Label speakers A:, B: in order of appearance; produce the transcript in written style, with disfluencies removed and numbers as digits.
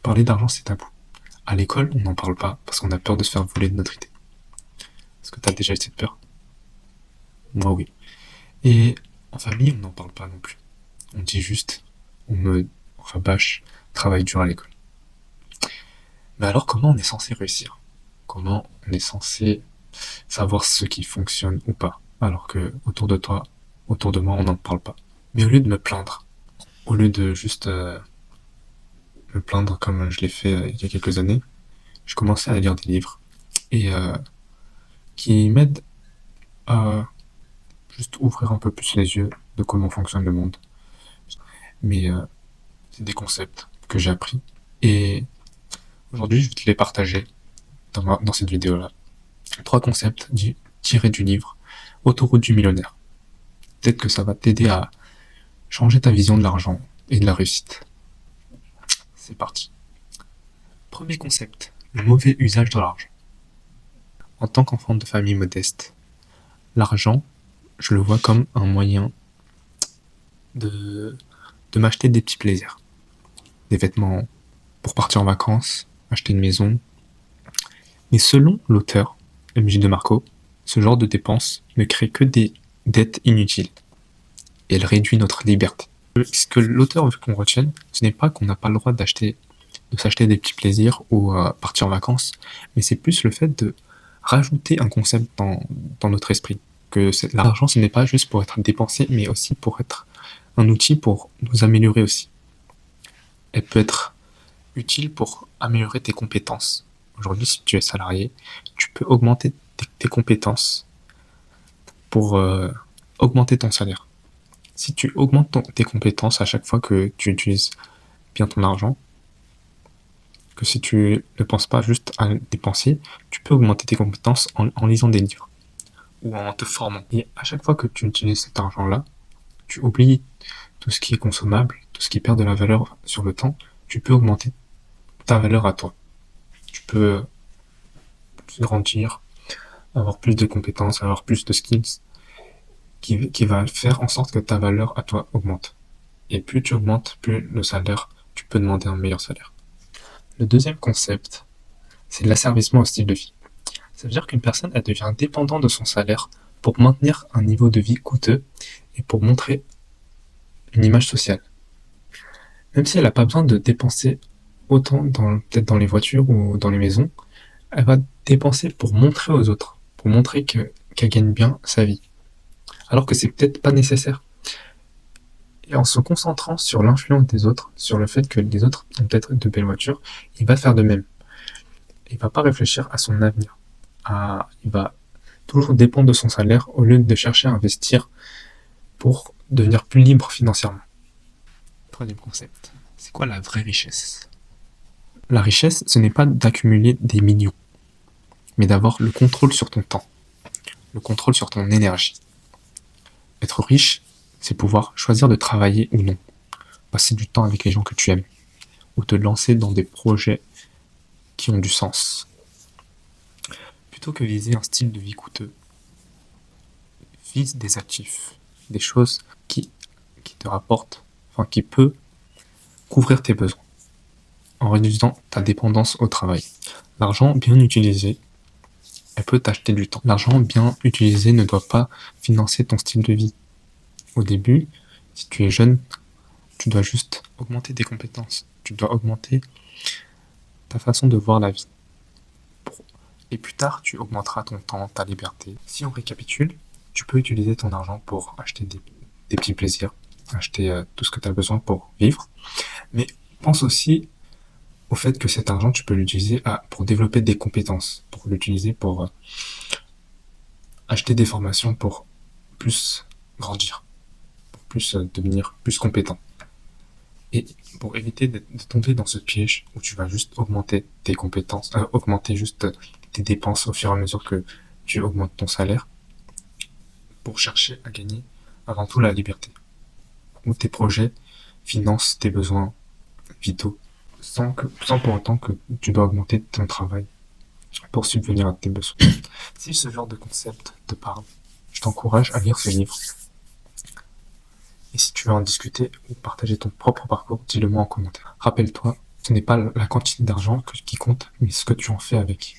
A: Parler d'argent, c'est tabou. À l'école, on n'en parle pas parce qu'on a peur de se faire voler de notre idée. Est-ce que tu as déjà eu cette peur? Moi, oui. Et en famille, on n'en parle pas non plus. On dit juste, on me rabâche, travaille dur à l'école. Mais alors, comment on est censé réussir? Comment on est censé savoir ce qui fonctionne ou pas? Alors que autour de toi, autour de moi, on n'en parle pas. Mais au lieu de me plaindre, au lieu de juste me plaindre comme je l'ai fait il y a quelques années, je commençais à lire des livres et qui m'aident à juste ouvrir un peu plus les yeux de comment fonctionne le monde. Mais c'est des concepts que j'ai appris et aujourd'hui je vais te les partager dans cette vidéo-là. Trois concepts tirés du livre Autoroute du millionnaire. Peut-être que ça va t'aider à changer ta vision de l'argent et de la réussite. C'est parti. Premier concept, le mauvais usage de l'argent. En tant qu'enfant de famille modeste, l'argent, je le vois comme un moyen de, de m'acheter des petits plaisirs. Des vêtements pour partir en vacances, acheter une maison. Mais selon l'auteur, MJ de Marco, ce genre de dépenses ne crée que des dettes inutiles. Et elle réduit notre liberté. Ce que l'auteur veut qu'on retienne, ce n'est pas qu'on n'a pas le droit de s'acheter des petits plaisirs ou partir en vacances, mais c'est plus le fait de rajouter un concept dans notre esprit. Que l'argent, ce n'est pas juste pour être dépensé, mais aussi pour être un outil pour nous améliorer aussi. Elle peut être utile pour améliorer tes compétences. Aujourd'hui, si tu es salarié, tu peux augmenter tes compétences pour augmenter ton salaire. Si tu augmentes tes compétences à chaque fois que tu utilises bien ton argent, que si tu ne penses pas juste à dépenser, tu peux augmenter tes compétences en lisant des livres ou en te formant. Et à chaque fois que tu utilises cet argent-là, tu oublies tout ce qui est consommable, tout ce qui perd de la valeur sur le temps, tu peux augmenter ta valeur à toi. Tu peux grandir, avoir plus de compétences, avoir plus de skills, qui va faire en sorte que ta valeur à toi augmente. Et plus tu augmentes, plus le salaire, tu peux demander un meilleur salaire. Le deuxième concept, c'est l'asservissement au style de vie. Ça veut dire qu'une personne, elle devient dépendante de son salaire pour maintenir un niveau de vie coûteux et pour montrer une image sociale. Même si elle n'a pas besoin de dépenser autant peut-être dans les voitures ou dans les maisons, elle va dépenser pour montrer aux autres, pour montrer qu'elle gagne bien sa vie. Alors que c'est peut-être pas nécessaire. Et en se concentrant sur l'influence des autres, sur le fait que les autres ont peut-être de belles voitures, il va faire de même. Il va pas réfléchir à son avenir. Il va toujours dépendre de son salaire au lieu de chercher à investir pour devenir plus libre financièrement. Troisième concept. C'est quoi la vraie richesse? La richesse, ce n'est pas d'accumuler des millions, mais d'avoir le contrôle sur ton temps, le contrôle sur ton énergie. Être riche, c'est pouvoir choisir de travailler ou non, passer du temps avec les gens que tu aimes, ou te lancer dans des projets qui ont du sens. Plutôt que viser un style de vie coûteux, vise des actifs, des choses qui te rapportent, qui peut couvrir tes besoins, en réduisant ta dépendance au travail. L'argent bien utilisé, elle peut t'acheter du temps. L'argent bien utilisé ne doit pas financer ton style de vie. Au début, si tu es jeune, tu dois juste augmenter tes compétences. Tu dois augmenter ta façon de voir la vie. Et plus tard, tu augmenteras ton temps, ta liberté. Si on récapitule, tu peux utiliser ton argent pour acheter des petits plaisirs, acheter tout ce que tu as besoin pour vivre. Mais pense aussi au fait que cet argent, tu peux l'utiliser pour développer des compétences, pour l'utiliser pour acheter des formations pour plus grandir, pour plus devenir plus compétent. Et pour éviter de tomber dans ce piège où tu vas juste augmenter tes compétences, augmenter juste tes dépenses au fur et à mesure que tu augmentes ton salaire, pour chercher à gagner avant tout la liberté. Où tes projets financent tes besoins vitaux, sans pour autant que tu dois augmenter ton travail pour subvenir à tes besoins. Si ce genre de concept te parle, je t'encourage à lire ce livre. Et si tu veux en discuter ou partager ton propre parcours, dis-le moi en commentaire. Rappelle-toi, Ce n'est pas la quantité d'argent qui compte, mais ce que tu en fais avec.